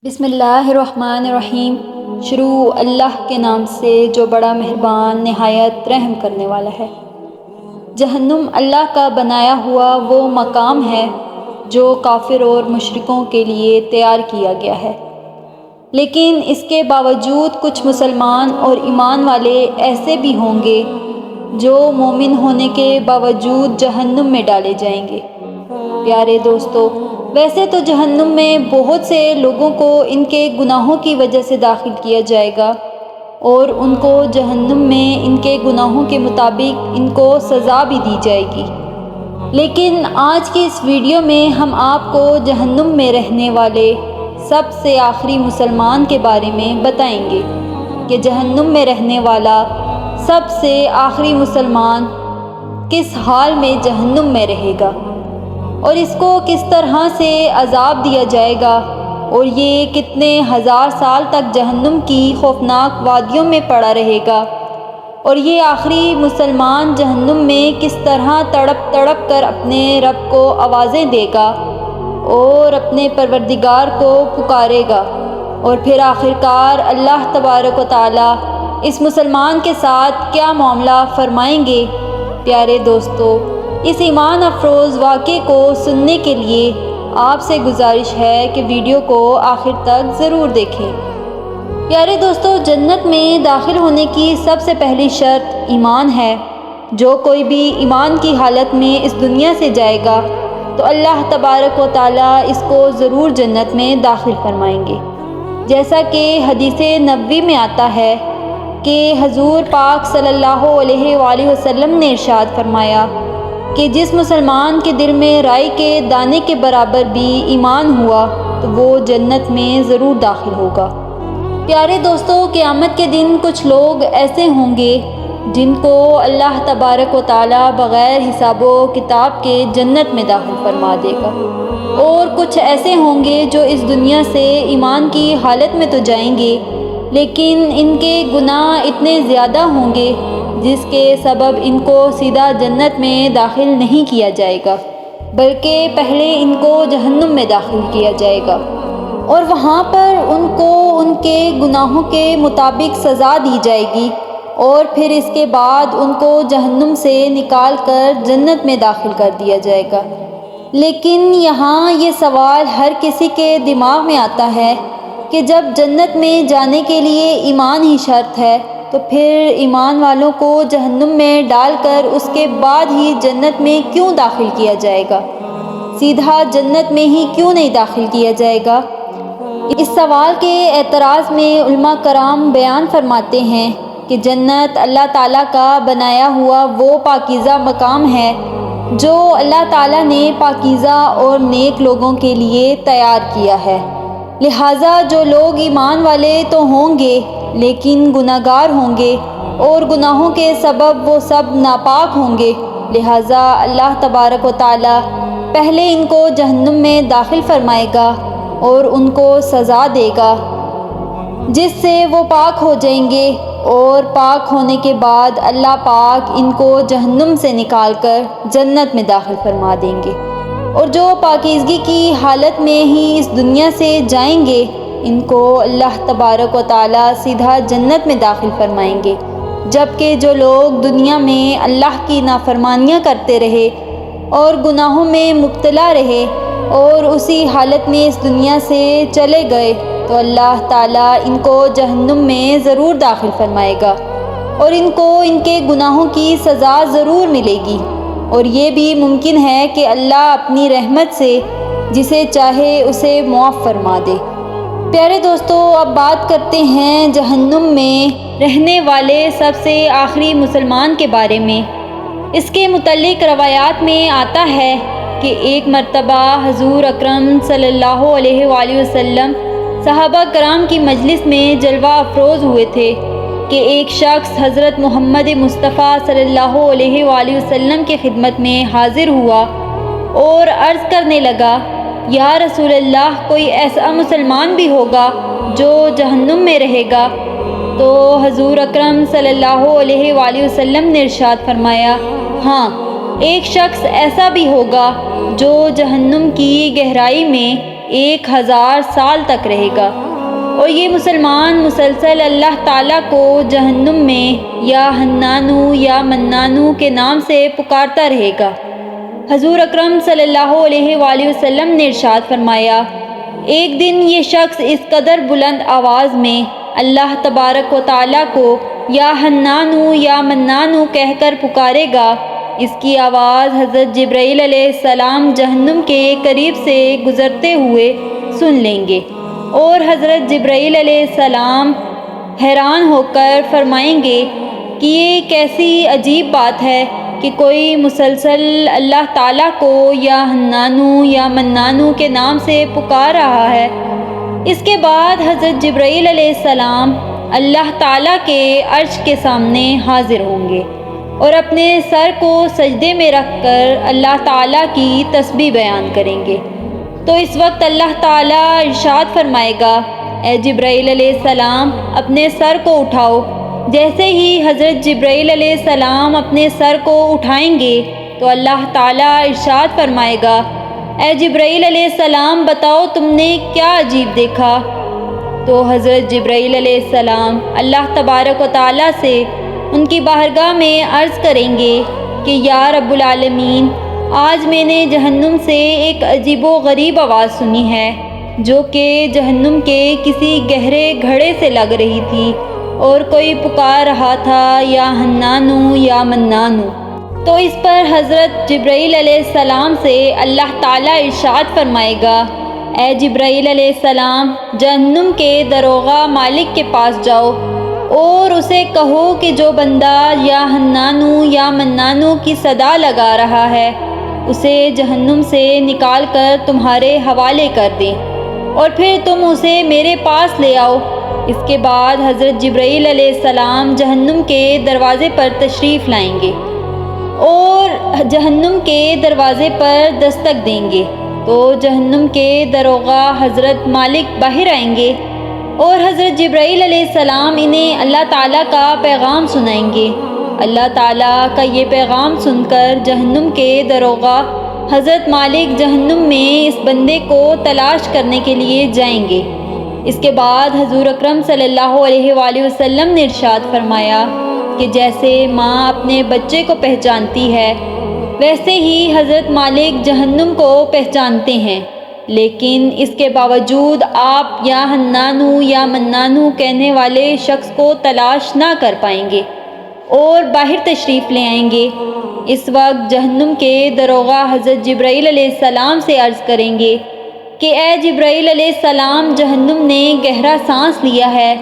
بسم اللہ الرحمن الرحیم۔ شروع اللہ کے نام سے جو بڑا مہربان نہایت رحم کرنے والا ہے۔ جہنم اللہ کا بنایا ہوا وہ مقام ہے جو کافر اور مشرکوں کے لیے تیار کیا گیا ہے، لیکن اس کے باوجود کچھ مسلمان اور ایمان والے ایسے بھی ہوں گے جو مومن ہونے کے باوجود جہنم میں ڈالے جائیں گے۔ پیارے دوستو، ویسے تو جہنم میں بہت سے لوگوں کو ان کے گناہوں کی وجہ سے داخل کیا جائے گا اور ان کو جہنم میں ان کے گناہوں کے مطابق ان کو سزا بھی دی جائے گی، لیکن آج کی اس ویڈیو میں ہم آپ کو جہنم میں رہنے والے سب سے آخری مسلمان کے بارے میں بتائیں گے کہ جہنم میں رہنے والا سب سے آخری مسلمان کس حال میں جہنم میں رہے گا اور اس کو کس طرح سے عذاب دیا جائے گا، اور یہ کتنے ہزار سال تک جہنم کی خوفناک وادیوں میں پڑا رہے گا، اور یہ آخری مسلمان جہنم میں کس طرح تڑپ تڑپ کر اپنے رب کو آوازیں دے گا اور اپنے پروردگار کو پکارے گا، اور پھر آخرکار اللہ تبارک و تعالی اس مسلمان کے ساتھ کیا معاملہ فرمائیں گے۔ پیارے دوستو، اس ایمان افروز واقعے کو سننے کے لیے آپ سے گزارش ہے کہ ویڈیو کو آخر تک ضرور دیکھیں۔ پیارے دوستو، جنت میں داخل ہونے کی سب سے پہلی شرط ایمان ہے۔ جو کوئی بھی ایمان کی حالت میں اس دنیا سے جائے گا تو اللہ تبارک و تعالی اس کو ضرور جنت میں داخل فرمائیں گے، جیسا کہ حدیث نبوی میں آتا ہے کہ حضور پاک صلی اللہ علیہ وآلہ وسلم نے ارشاد فرمایا کہ جس مسلمان کے دل میں رائی کے دانے کے برابر بھی ایمان ہوا تو وہ جنت میں ضرور داخل ہوگا۔ پیارے دوستو، قیامت کے دن کچھ لوگ ایسے ہوں گے جن کو اللہ تبارک و تعالی بغیر حساب و کتاب کے جنت میں داخل فرما دے گا، اور کچھ ایسے ہوں گے جو اس دنیا سے ایمان کی حالت میں تو جائیں گے لیکن ان کے گناہ اتنے زیادہ ہوں گے جس کے سبب ان کو سیدھا جنت میں داخل نہیں کیا جائے گا، بلکہ پہلے ان کو جہنم میں داخل کیا جائے گا، اور وہاں پر ان کو ان کے گناہوں کے مطابق سزا دی جائے گی، اور پھر اس کے بعد ان کو جہنم سے نکال کر جنت میں داخل کر دیا جائے گا۔ لیکن یہاں یہ سوال ہر کسی کے دماغ میں آتا ہے کہ جب جنت میں جانے کے لیے ایمان ہی شرط ہے تو پھر ایمان والوں کو جہنم میں ڈال کر اس کے بعد ہی جنت میں کیوں داخل کیا جائے گا؟ سیدھا جنت میں ہی کیوں نہیں داخل کیا جائے گا؟ اس سوال کے اعتراض میں علماء کرام بیان فرماتے ہیں کہ جنت اللہ تعالیٰ کا بنایا ہوا وہ پاکیزہ مقام ہے جو اللہ تعالیٰ نے پاکیزہ اور نیک لوگوں کے لیے تیار کیا ہے، لہٰذا جو لوگ ایمان والے تو ہوں گے لیکن گناہگار ہوں گے اور گناہوں کے سبب وہ سب ناپاک ہوں گے، لہٰذا اللہ تبارک و تعالی پہلے ان کو جہنم میں داخل فرمائے گا اور ان کو سزا دے گا جس سے وہ پاک ہو جائیں گے، اور پاک ہونے کے بعد اللہ پاک ان کو جہنم سے نکال کر جنت میں داخل فرما دیں گے، اور جو پاکیزگی کی حالت میں ہی اس دنیا سے جائیں گے ان کو اللہ تبارک و تعالی سیدھا جنت میں داخل فرمائیں گے، جبکہ جو لوگ دنیا میں اللہ کی نافرمانیاں کرتے رہے اور گناہوں میں مبتلا رہے اور اسی حالت میں اس دنیا سے چلے گئے تو اللہ تعالیٰ ان کو جہنم میں ضرور داخل فرمائے گا، اور ان کو ان کے گناہوں کی سزا ضرور ملے گی، اور یہ بھی ممکن ہے کہ اللہ اپنی رحمت سے جسے چاہے اسے معاف فرما دے۔ پیارے دوستو، اب بات کرتے ہیں جہنم میں رہنے والے سب سے آخری مسلمان کے بارے میں۔ اس کے متعلق روایات میں آتا ہے کہ ایک مرتبہ حضور اکرم صلی اللہ علیہ وآلہ وسلم صحابہ کرام کی مجلس میں جلوہ افروز ہوئے تھے کہ ایک شخص حضرت محمد مصطفیٰ صلی اللہ علیہ وآلہ وسلم کی خدمت میں حاضر ہوا اور عرض کرنے لگا، یا رسول اللہ، کوئی ایسا مسلمان بھی ہوگا جو جہنم میں رہے گا؟ تو حضور اکرم صلی اللہ علیہ وآلہ وسلم نے ارشاد فرمایا، ہاں، ایک شخص ایسا بھی ہوگا جو جہنم کی گہرائی میں 1000 سال تک رہے گا، اور یہ مسلمان مسلسل اللہ تعالیٰ کو جہنم میں یا حنانو یا منانو کے نام سے پکارتا رہے گا۔ حضور اکرم صلی اللہ علیہ وآلہ وسلم نے ارشاد فرمایا، ایک دن یہ شخص اس قدر بلند آواز میں اللہ تبارک و تعالیٰ کو یا حنانو یا منانو کہہ کر پکارے گا، اس کی آواز حضرت جبرائیل علیہ السلام جہنم کے قریب سے گزرتے ہوئے سن لیں گے، اور حضرت جبرائیل علیہ السلام حیران ہو کر فرمائیں گے کہ یہ کیسی عجیب بات ہے کہ کوئی مسلسل اللہ تعالیٰ کو یا حنانو یا منانو کے نام سے پکار رہا ہے۔ اس کے بعد حضرت جبرائیل علیہ السلام اللہ تعالیٰ کے عرش کے سامنے حاضر ہوں گے اور اپنے سر کو سجدے میں رکھ کر اللہ تعالیٰ کی تسبیح بیان کریں گے۔ تو اس وقت اللہ تعالیٰ ارشاد فرمائے گا، اے جبرائیل علیہ السلام اپنے سر کو اٹھاؤ۔ جیسے ہی حضرت جبرائیل علیہ السلام اپنے سر کو اٹھائیں گے تو اللہ تعالیٰ ارشاد فرمائے گا، اے جبرائیل علیہ السلام بتاؤ تم نے کیا عجیب دیکھا؟ تو حضرت جبرائیل علیہ السلام اللہ تبارک و تعالیٰ سے ان کی بارگاہ میں عرض کریں گے کہ یا رب العالمین، آج میں نے جہنم سے ایک عجیب و غریب آواز سنی ہے جو کہ جہنم کے کسی گہرے گھڑے سے لگ رہی تھی، اور کوئی پکار رہا تھا یا حنانو یا منانو۔ تو اس پر حضرت جبرائیل علیہ السلام سے اللہ تعالیٰ ارشاد فرمائے گا، اے جبرائیل علیہ السلام جہنم کے داروغہ مالک کے پاس جاؤ اور اسے کہو کہ جو بندہ یا حنانو یا منانو کی صدا لگا رہا ہے اسے جہنم سے نکال کر تمہارے حوالے کر دیں، اور پھر تم اسے میرے پاس لے آؤ۔ اس کے بعد حضرت جبرائیل علیہ السلام جہنم کے دروازے پر تشریف لائیں گے اور جہنم کے دروازے پر دستک دیں گے، تو جہنم کے داروغہ حضرت مالک باہر آئیں گے اور حضرت جبرائیل علیہ السلام انہیں اللہ تعالیٰ کا پیغام سنائیں گے۔ اللہ تعالیٰ کا یہ پیغام سن کر جہنم کے داروغہ حضرت مالک جہنم میں اس بندے کو تلاش کرنے کے لیے جائیں گے۔ اس کے بعد حضور اکرم صلی اللہ علیہ وآلہ وسلم نے ارشاد فرمایا کہ جیسے ماں اپنے بچے کو پہچانتی ہے ویسے ہی حضرت مالک جہنم کو پہچانتے ہیں، لیکن اس کے باوجود آپ یا حنانو یا منانو کہنے والے شخص کو تلاش نہ کر پائیں گے اور باہر تشریف لے آئیں گے۔ اس وقت جہنم کے داروغہ حضرت جبرائیل علیہ السلام سے عرض کریں گے کہ اے جبرائیل علیہ السلام جہنم نے گہرا سانس لیا ہے،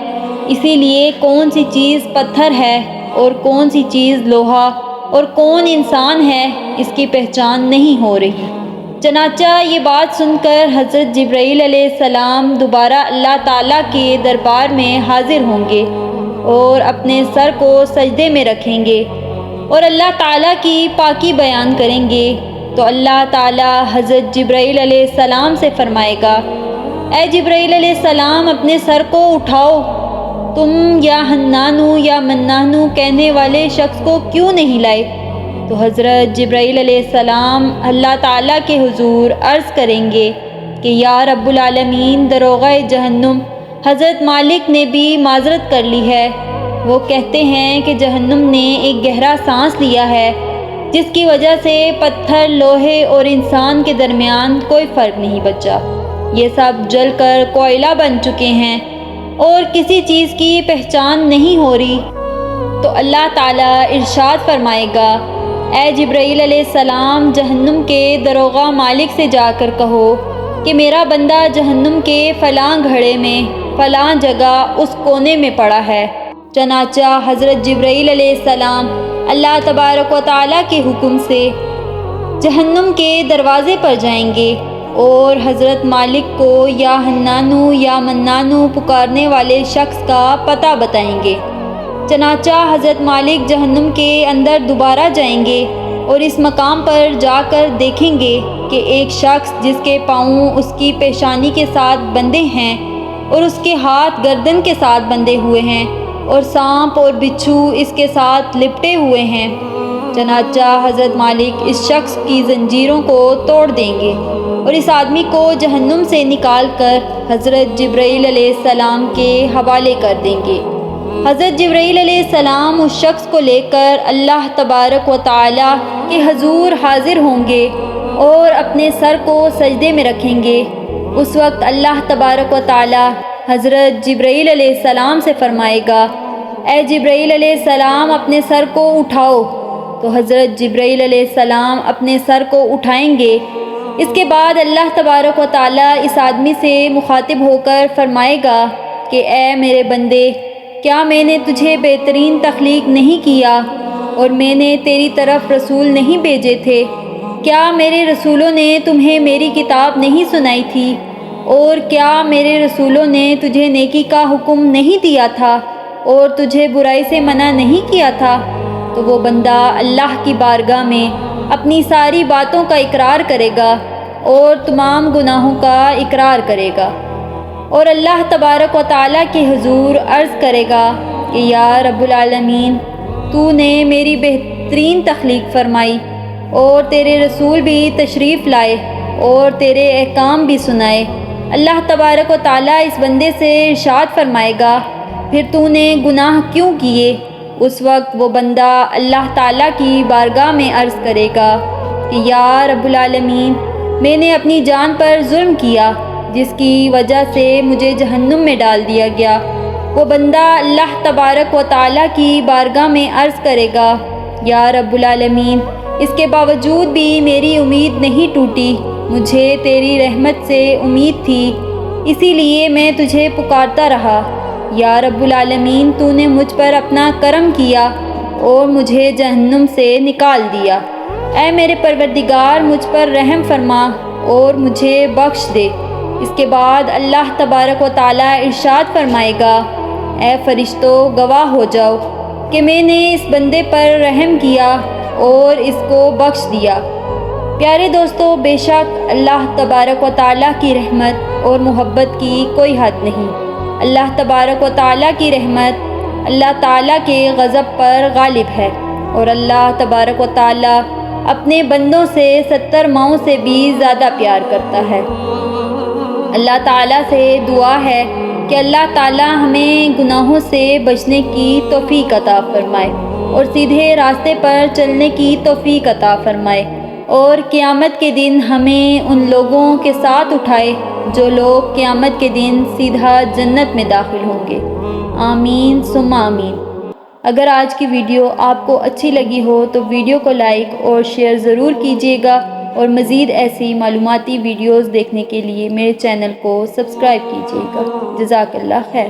اسی لیے کون سی چیز پتھر ہے اور کون سی چیز لوہا اور کون انسان ہے اس کی پہچان نہیں ہو رہی۔ چنانچہ یہ بات سن کر حضرت جبرائیل علیہ السلام دوبارہ اللہ تعالیٰ کے دربار میں حاضر ہوں گے اور اپنے سر کو سجدے میں رکھیں گے اور اللہ تعالیٰ کی پاکی بیان کریں گے۔ تو اللہ تعالیٰ حضرت جبرائیل علیہ السلام سے فرمائے گا، اے جبرائیل علیہ السلام اپنے سر کو اٹھاؤ، تم یا حنانو یا منانو کہنے والے شخص کو کیوں نہیں لائے؟ تو حضرت جبرائیل علیہ السلام اللہ تعالیٰ کے حضور عرض کریں گے کہ یا رب العالمین داروغہ جہنم حضرت مالک نے بھی معذرت کر لی ہے، وہ کہتے ہیں کہ جہنم نے ایک گہرا سانس لیا ہے جس کی وجہ سے پتھر، لوہے اور انسان کے درمیان کوئی فرق نہیں بچا، یہ سب جل کر کوئلہ بن چکے ہیں اور کسی چیز کی پہچان نہیں ہو رہی۔ تو اللہ تعالیٰ ارشاد فرمائے گا، اے جبرائیل علیہ السلام جہنم کے داروغہ مالک سے جا کر کہو کہ میرا بندہ جہنم کے فلاں گھڑے میں فلاں جگہ اس کونے میں پڑا ہے۔ چنانچہ حضرت جبرائیل علیہ السلام اللہ تبارک و تعالیٰ کے حکم سے جہنم کے دروازے پر جائیں گے اور حضرت مالک کو یا حنانو یا منانو پکارنے والے شخص کا پتہ بتائیں گے۔ چنانچہ حضرت مالک جہنم کے اندر دوبارہ جائیں گے اور اس مقام پر جا کر دیکھیں گے کہ ایک شخص جس کے پاؤں اس کی پیشانی کے ساتھ بندھے ہیں اور اس کے ہاتھ گردن کے ساتھ بندھے ہوئے ہیں اور سانپ اور بچھو اس کے ساتھ لپٹے ہوئے ہیں۔ چنانچہ حضرت مالک اس شخص کی زنجیروں کو توڑ دیں گے اور اس آدمی کو جہنم سے نکال کر حضرت جبرائیل علیہ السلام کے حوالے کر دیں گے۔ حضرت جبرائیل علیہ السلام اس شخص کو لے کر اللہ تبارک و تعالی کے حضور حاضر ہوں گے اور اپنے سر کو سجدے میں رکھیں گے۔ اس وقت اللہ تبارک و تعالی حضرت جبرائیل علیہ السلام سے فرمائے گا، اے جبرائیل علیہ السلام اپنے سر کو اٹھاؤ۔ تو حضرت جبرائیل علیہ السلام اپنے سر کو اٹھائیں گے۔ اس کے بعد اللہ تبارک و تعالی اس آدمی سے مخاطب ہو کر فرمائے گا کہ اے میرے بندے، کیا میں نے تجھے بہترین تخلیق نہیں کیا اور میں نے تیری طرف رسول نہیں بھیجے تھے؟ کیا میرے رسولوں نے تمہیں میری کتاب نہیں سنائی تھی؟ اور کیا میرے رسولوں نے تجھے نیکی کا حکم نہیں دیا تھا اور تجھے برائی سے منع نہیں کیا تھا؟ تو وہ بندہ اللہ کی بارگاہ میں اپنی ساری باتوں کا اقرار کرے گا اور تمام گناہوں کا اقرار کرے گا، اور اللہ تبارک و تعالیٰ کے حضور عرض کرے گا کہ یا رب العالمین، تو نے میری بہترین تخلیق فرمائی اور تیرے رسول بھی تشریف لائے اور تیرے احکام بھی سنائے۔ اللہ تبارک و تعالیٰ اس بندے سے ارشاد فرمائے گا، پھر تو نے گناہ کیوں کیے؟ اس وقت وہ بندہ اللہ تعالیٰ کی بارگاہ میں عرض کرے گا کہ یا رب العالمین، میں نے اپنی جان پر ظلم کیا جس کی وجہ سے مجھے جہنم میں ڈال دیا گیا۔ وہ بندہ اللہ تبارک و تعالیٰ کی بارگاہ میں عرض کرے گا، یا رب العالمین، اس کے باوجود بھی میری امید نہیں ٹوٹی، مجھے تیری رحمت سے امید تھی، اسی لیے میں تجھے پکارتا رہا۔ یا رب العالمین، تو نے مجھ پر اپنا کرم کیا اور مجھے جہنم سے نکال دیا۔ اے میرے پروردگار، مجھ پر رحم فرما اور مجھے بخش دے۔ اس کے بعد اللہ تبارک و تعالیٰ ارشاد فرمائے گا، اے فرشتوں، گواہ ہو جاؤ کہ میں نے اس بندے پر رحم کیا اور اس کو بخش دیا۔ پیارے دوستو، بے شک اللہ تبارک و تعالیٰ کی رحمت اور محبت کی کوئی حد نہیں۔ اللہ تبارک و تعالیٰ کی رحمت اللہ تعالیٰ کے غضب پر غالب ہے، اور اللہ تبارک و تعالیٰ اپنے بندوں سے 70 ماؤں سے بھی زیادہ پیار کرتا ہے۔ اللہ تعالیٰ سے دعا ہے کہ اللہ تعالیٰ ہمیں گناہوں سے بچنے کی توفیق عطا فرمائے اور سیدھے راستے پر چلنے کی توفیق عطا فرمائے، اور قیامت کے دن ہمیں ان لوگوں کے ساتھ اٹھائے جو لوگ قیامت کے دن سیدھا جنت میں داخل ہوں گے۔ آمین ثم آمین۔ اگر آج کی ویڈیو آپ کو اچھی لگی ہو تو ویڈیو کو لائک اور شیئر ضرور کیجیے گا، اور مزید ایسی معلوماتی ویڈیوز دیکھنے کے لیے میرے چینل کو سبسکرائب کیجیے گا۔ جزاک اللہ خیر۔